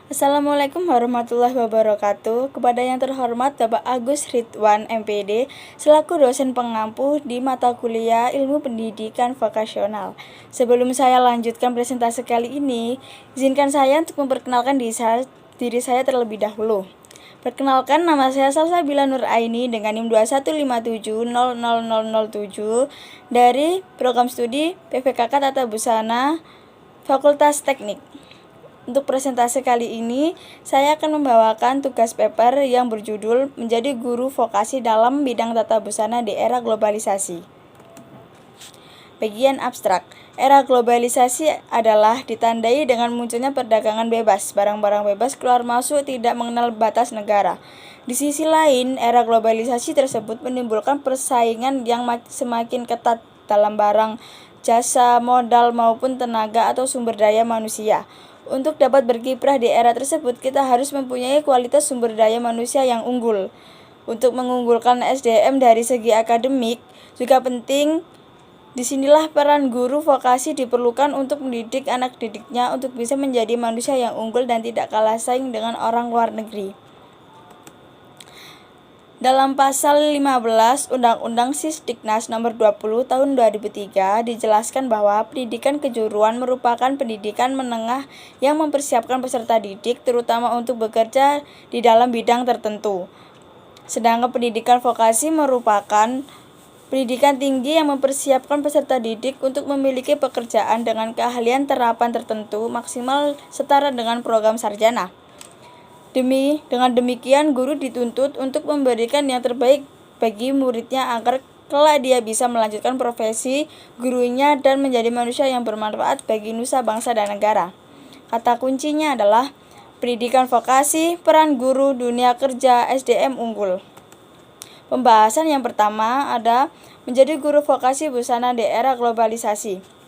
Assalamualaikum warahmatullahi wabarakatuh. Kepada yang terhormat Bapak Agus Ridwan MPD selaku dosen pengampu di mata kuliah Ilmu Pendidikan Vokasional. Sebelum saya lanjutkan presentasi kali ini, izinkan saya untuk memperkenalkan diri saya terlebih dahulu. Perkenalkan, nama saya Salsabila Nuraini dengan NIM 215700007 dari Program Studi PVKK Tata Busana Fakultas Teknik. Untuk presentasi kali ini, saya akan membawakan tugas paper yang berjudul Menjadi Guru Vokasi dalam Bidang Tata Busana di Era Globalisasi. Bagian abstrak. Era globalisasi adalah ditandai dengan munculnya perdagangan bebas. Barang-barang bebas keluar masuk tidak mengenal batas negara. Di sisi lain, era globalisasi tersebut menimbulkan persaingan yang semakin ketat dalam barang, jasa, modal maupun tenaga atau sumber daya manusia. Untuk dapat berkiprah di era tersebut, kita harus mempunyai kualitas sumber daya manusia yang unggul. Untuk mengunggulkan SDM dari segi akademik juga penting. Disinilah peran guru vokasi diperlukan untuk mendidik anak didiknya untuk bisa menjadi manusia yang unggul dan tidak kalah saing dengan orang luar negeri. Dalam pasal 15 Undang-Undang Sisdiknas Nomor 20 Tahun 2003 dijelaskan bahwa pendidikan kejuruan merupakan pendidikan menengah yang mempersiapkan peserta didik terutama untuk bekerja di dalam bidang tertentu. Sedangkan pendidikan vokasi merupakan pendidikan tinggi yang mempersiapkan peserta didik untuk memiliki pekerjaan dengan keahlian terapan tertentu maksimal setara dengan program sarjana. Dengan demikian, guru dituntut untuk memberikan yang terbaik bagi muridnya agar kelak dia bisa melanjutkan profesi gurunya dan menjadi manusia yang bermanfaat bagi nusa bangsa dan negara. Kata kuncinya adalah pendidikan vokasi, peran guru, dunia kerja, SDM unggul. Pembahasan yang pertama ada menjadi guru vokasi busana di era globalisasi.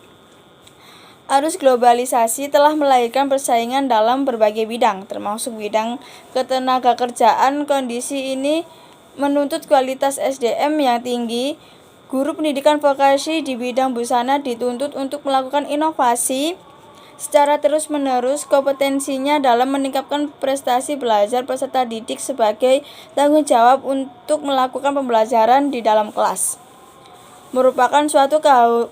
Arus globalisasi telah melahirkan persaingan dalam berbagai bidang, termasuk bidang ketenagakerjaan. Kondisi ini menuntut kualitas SDM yang tinggi. Guru pendidikan vokasi di bidang busana dituntut untuk melakukan inovasi secara terus-menerus. Kompetensinya dalam meningkatkan prestasi belajar peserta didik sebagai tanggung jawab untuk melakukan pembelajaran di dalam kelas. Merupakan suatu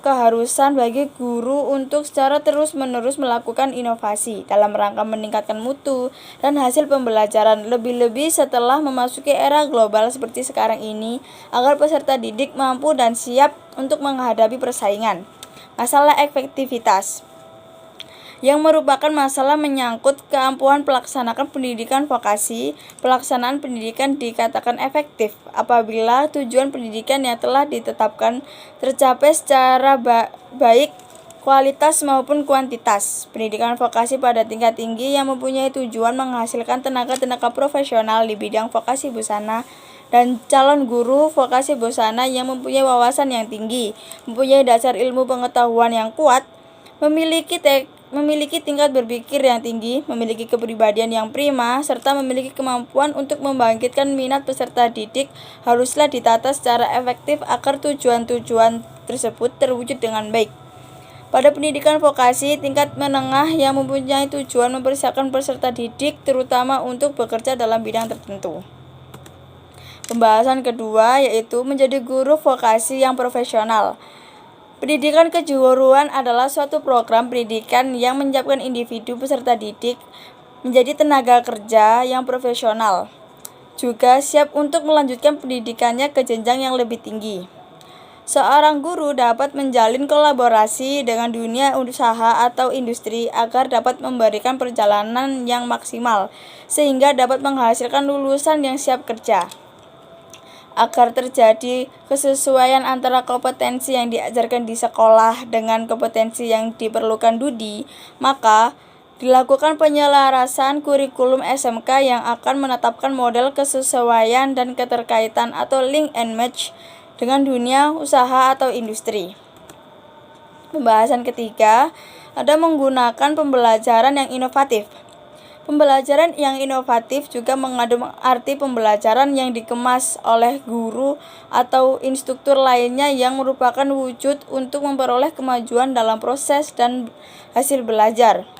keharusan bagi guru untuk secara terus-menerus melakukan inovasi dalam rangka meningkatkan mutu dan hasil pembelajaran, lebih-lebih setelah memasuki era global seperti sekarang ini, agar peserta didik mampu dan siap untuk menghadapi persaingan. Masalah efektivitas yang merupakan masalah menyangkut keampuhan pelaksanakan pendidikan vokasi. Pelaksanaan pendidikan dikatakan efektif apabila tujuan pendidikan yang telah ditetapkan tercapai secara baik kualitas maupun kuantitas. Pendidikan vokasi pada tingkat tinggi yang mempunyai tujuan menghasilkan tenaga-tenaga profesional di bidang vokasi busana dan calon guru vokasi busana yang mempunyai wawasan yang tinggi, mempunyai dasar ilmu pengetahuan yang kuat, memiliki tingkat berpikir yang tinggi, memiliki kepribadian yang prima, serta memiliki kemampuan untuk membangkitkan minat peserta didik haruslah ditata secara efektif agar tujuan-tujuan tersebut terwujud dengan baik. Pada pendidikan vokasi tingkat menengah yang mempunyai tujuan mempersiapkan peserta didik terutama untuk bekerja dalam bidang tertentu. Pembahasan kedua yaitu menjadi guru vokasi yang profesional. Pendidikan kejuruan adalah suatu program pendidikan yang menyiapkan individu peserta didik menjadi tenaga kerja yang profesional, juga siap untuk melanjutkan pendidikannya ke jenjang yang lebih tinggi. Seorang guru dapat menjalin kolaborasi dengan dunia usaha atau industri agar dapat memberikan perjalanan yang maksimal, sehingga dapat menghasilkan lulusan yang siap kerja. Agar terjadi kesesuaian antara kompetensi yang diajarkan di sekolah dengan kompetensi yang diperlukan studi, maka dilakukan penyelarasan kurikulum SMK yang akan menetapkan model kesesuaian dan keterkaitan atau link and match dengan dunia usaha atau industri. Pembahasan ketiga ada menggunakan pembelajaran yang inovatif. Pembelajaran yang inovatif juga mengandung arti pembelajaran yang dikemas oleh guru atau instruktur lainnya yang merupakan wujud untuk memperoleh kemajuan dalam proses dan hasil belajar.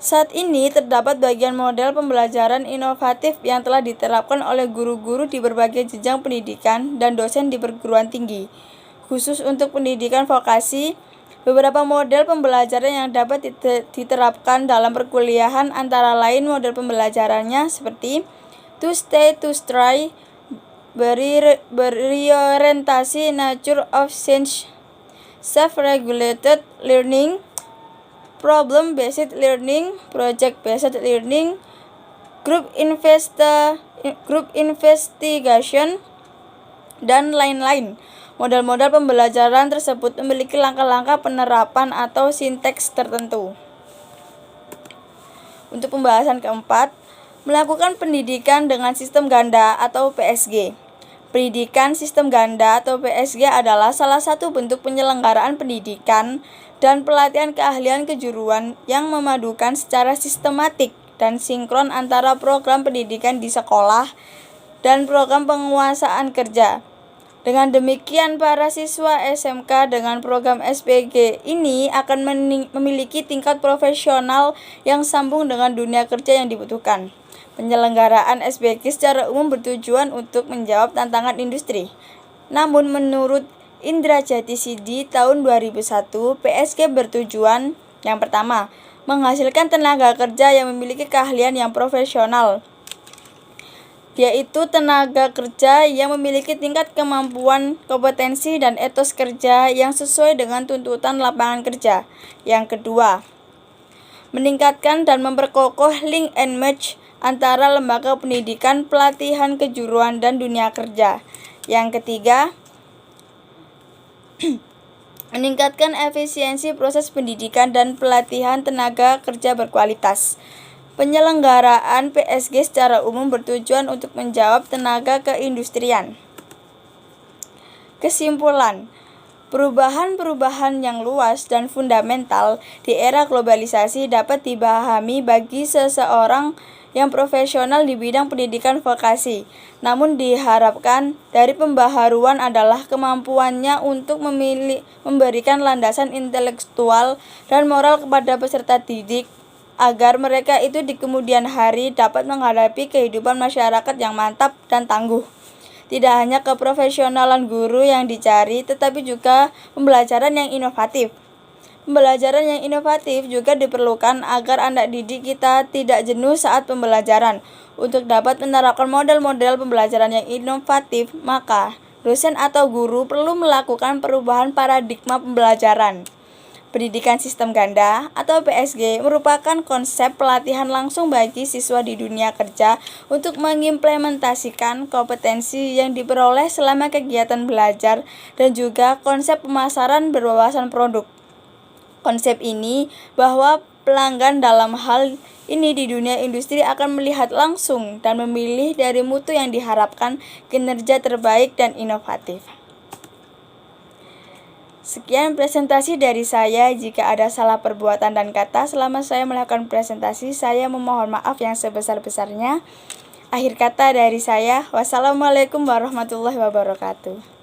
Saat ini terdapat bagian model pembelajaran inovatif yang telah diterapkan oleh guru-guru di berbagai jenjang pendidikan dan dosen di perguruan tinggi. Khusus untuk pendidikan vokasi, beberapa model pembelajaran yang dapat diterapkan dalam perkuliahan antara lain model pembelajarannya seperti to stay, to try, berorientasi nature of change, self-regulated learning, problem-based learning, project-based learning, group investigation, dan lain-lain. Model-model pembelajaran tersebut memiliki langkah-langkah penerapan atau sinteks tertentu. Untuk pembahasan keempat, melakukan pendidikan dengan sistem ganda atau PSG. Pendidikan sistem ganda atau PSG adalah salah satu bentuk penyelenggaraan pendidikan dan pelatihan keahlian kejuruan yang memadukan secara sistematik dan sinkron antara program pendidikan di sekolah dan program penguasaan kerja. Dengan demikian, para siswa SMK dengan program SPG ini akan memiliki tingkat profesional yang sambung dengan dunia kerja yang dibutuhkan. Penyelenggaraan SPG secara umum bertujuan untuk menjawab tantangan industri. Namun menurut Indra Jati Sidi tahun 2001, PSG bertujuan yang pertama, menghasilkan tenaga kerja yang memiliki keahlian yang profesional, yaitu tenaga kerja yang memiliki tingkat kemampuan, kompetensi, dan etos kerja yang sesuai dengan tuntutan lapangan kerja. Yang kedua, meningkatkan dan memperkokoh link and match antara lembaga pendidikan, pelatihan kejuruan, dan dunia kerja. Yang ketiga, meningkatkan efisiensi proses pendidikan dan pelatihan tenaga kerja berkualitas. Penyelenggaraan PSG secara umum bertujuan untuk menjawab tenaga keindustrian. Kesimpulan, perubahan-perubahan yang luas dan fundamental di era globalisasi dapat dipahami bagi seseorang yang profesional di bidang pendidikan vokasi. Namun diharapkan dari pembaharuan adalah kemampuannya untuk memberikan landasan intelektual dan moral kepada peserta didik agar mereka itu di kemudian hari dapat menghadapi kehidupan masyarakat yang mantap dan tangguh. Tidak hanya keprofesionalan guru yang dicari, tetapi juga pembelajaran yang inovatif. Pembelajaran yang inovatif juga diperlukan agar anak didik kita tidak jenuh saat pembelajaran. Untuk dapat menerapkan model-model pembelajaran yang inovatif, maka dosen atau guru perlu melakukan perubahan paradigma pembelajaran. Pendidikan sistem ganda atau PSG merupakan konsep pelatihan langsung bagi siswa di dunia kerja untuk mengimplementasikan kompetensi yang diperoleh selama kegiatan belajar dan juga konsep pemasaran berwawasan produk. Konsep ini bahwa pelanggan dalam hal ini di dunia industri akan melihat langsung dan memilih dari mutu yang diharapkan, kinerja terbaik dan inovatif. Sekian presentasi dari saya. Jika ada salah perbuatan dan kata selama saya melakukan presentasi, saya memohon maaf yang sebesar-besarnya. Akhir kata dari saya, wassalamualaikum warahmatullahi wabarakatuh.